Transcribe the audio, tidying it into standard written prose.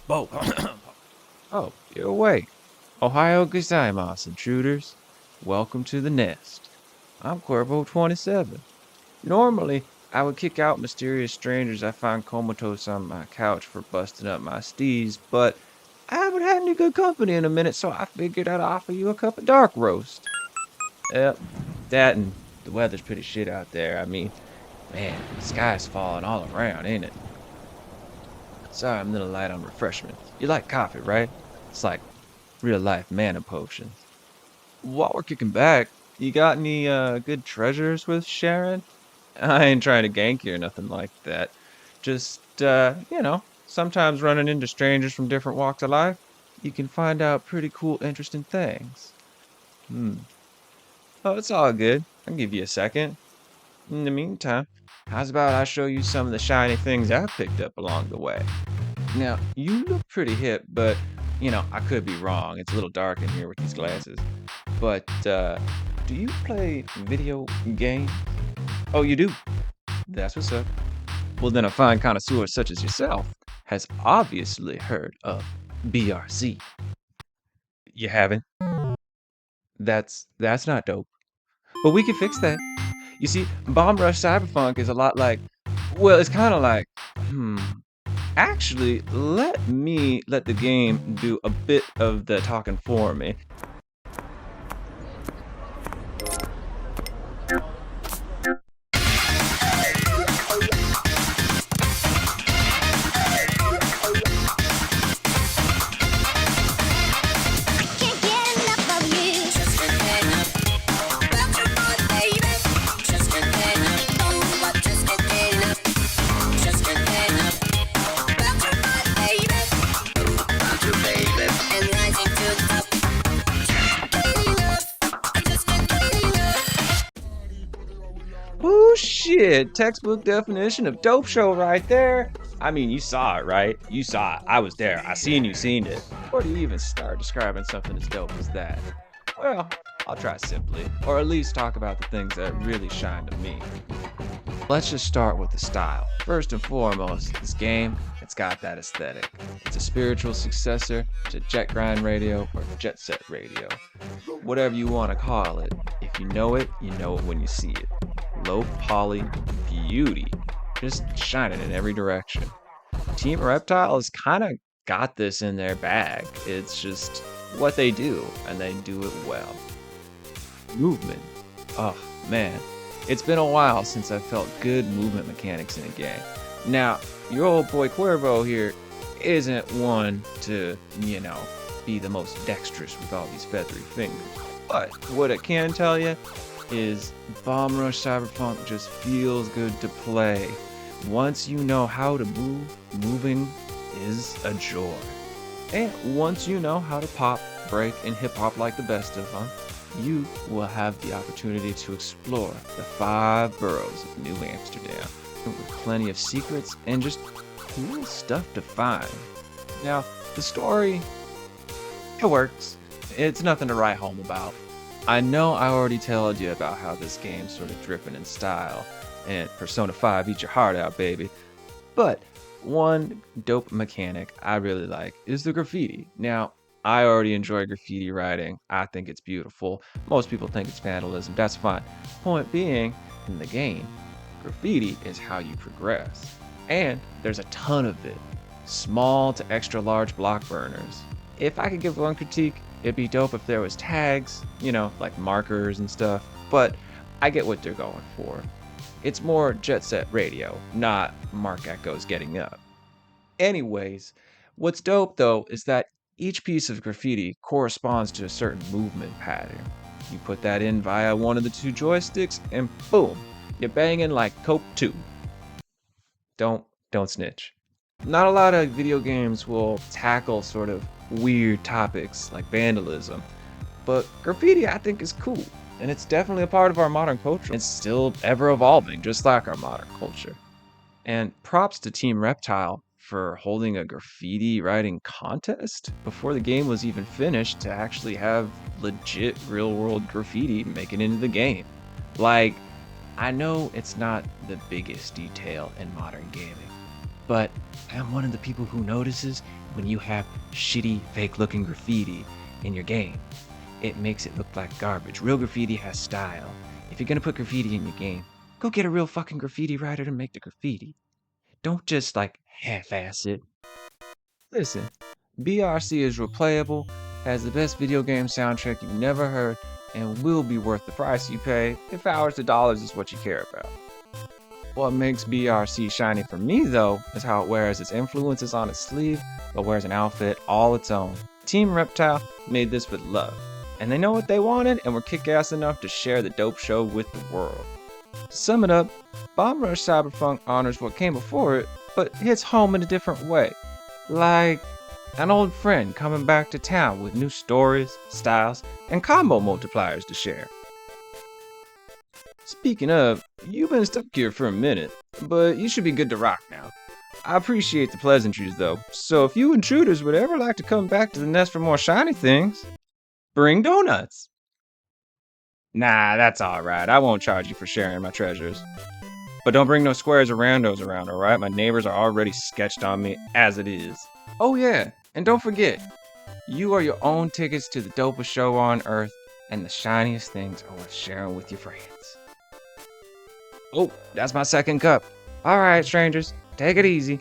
Bo. Oh, you're awake. Ohio gozaimasu, intruders. Welcome to the nest. I'm Cuervo 27. Normally, I would kick out mysterious strangers I find comatose on my couch for busting up my steez, but I haven't had any good company in a minute, so I figured I'd offer you a cup of dark roast. Yep, that and the weather's pretty shit out there. I mean, man, the sky's falling all around, ain't it? Sorry, I'm a little light on refreshments. You like coffee, right? It's like real life mana potions. While we're kicking back, you got any good treasures with Sharon? I ain't trying to gank you or nothing like that. Just sometimes running into strangers from different walks of life, you can find out pretty cool, interesting things. Hmm. Oh, it's all good. I'll give you a second. In the meantime, how's about I show you some of the shiny things I picked up along the way? Now, you look pretty hip, but I could be wrong. It's a little dark in here with these glasses. But do you play video games? Oh, you do? That's what's up. Well, then a fine connoisseur such as yourself has obviously heard of BRC. You haven't? That's not dope. But we can fix that. You see, Bomb Rush Cyberpunk is a lot like, well, it's kind of like, hmm. Actually, let me let the game do a bit of the talking for me. Can't get enough of you. Just a thing up. About your body, baby. Just a thing up. Oh, but just a thing up. Just a thing up. About your body, baby. About your baby. And rising to the top. Ain't enough. Just a thing up. Oh shit, textbook definition of dope show right there. I mean, you saw it, right? You saw it. I was there. I seen it. Where do you even start describing something as dope as that? Well, I'll try simply, or at least talk about the things that really shine to me. Let's just start with the style. First and foremost, this game, it's got that aesthetic. It's a spiritual successor to Jet Grind Radio or Jet Set Radio. Whatever you want to call it. If you know it when you see it. Low poly beauty. Just shining in every direction. Team Reptile has kind of got this in their bag. It's just what they do, and they do it well. Movement. Oh, man. It's been a while since I felt good movement mechanics in a game. Now, your old boy Cuervo here isn't one to, be the most dexterous with all these feathery fingers. But what it can tell you is Bomb Rush Cyberpunk just feels good to play. Once you know how to move, moving is a joy. And once you know how to pop, break, and hip hop like the best of them, you will have the opportunity to explore the 5 boroughs of New Amsterdam with plenty of secrets and just cool stuff to find. Now, the story, it works. It's nothing to write home about. I know I already told you about how this game's sort of dripping in style, and Persona 5 eat your heart out, baby. But one dope mechanic I really like is the graffiti. Now, I already enjoy graffiti writing. I think it's beautiful. Most people think it's vandalism. That's fine. Point being, in the game, graffiti is how you progress. And there's a ton of it. Small to extra large block burners. If I could give one critique, it'd be dope if there was tags, like markers and stuff. But I get what they're going for. It's more Jet Set Radio, not Mark Echo's Getting Up. Anyways, what's dope though is that each piece of graffiti corresponds to a certain movement pattern. You put that in via one of the 2 joysticks and boom, you're banging like Cope 2. Don't snitch. Not a lot of video games will tackle sort of weird topics like vandalism, but graffiti I think is cool. And it's definitely a part of our modern culture. It's still ever evolving, just like our modern culture. And props to Team Reptile for holding a graffiti writing contest before the game was even finished to actually have legit real world graffiti make it into the game. Like, I know it's not the biggest detail in modern gaming, But I'm one of the people who notices when you have shitty, fake-looking graffiti in your game. It makes it look like garbage. Real graffiti has style. If you're gonna put graffiti in your game, go get a real fucking graffiti writer to make the graffiti. Don't just like half-ass it. Listen, BRC is replayable, has the best video game soundtrack you've never heard, and will be worth the price you pay if hours to dollars is what you care about. What makes BRC shiny for me, though, is how it wears its influences on its sleeve, but wears an outfit all its own. Team Reptile made this with love, and they know what they wanted and were kick-ass enough to share the dope show with the world. To sum it up, Bomb Rush Cyberpunk honors what came before it, but hits home in a different way. Like an old friend coming back to town with new stories, styles, and combo multipliers to share. Speaking of, you've been stuck here for a minute, but you should be good to rock now. I appreciate the pleasantries though, so if you intruders would ever like to come back to the nest for more shiny things, bring donuts. Nah, that's alright, I won't charge you for sharing my treasures. But don't bring no squares or randos around, alright? My neighbors are already sketched on me as it is. Oh yeah, and don't forget, you are your own tickets to the dopest show on earth, and the shiniest things are worth sharing with your friends. Oh, that's my second cup. Alright, strangers, take it easy.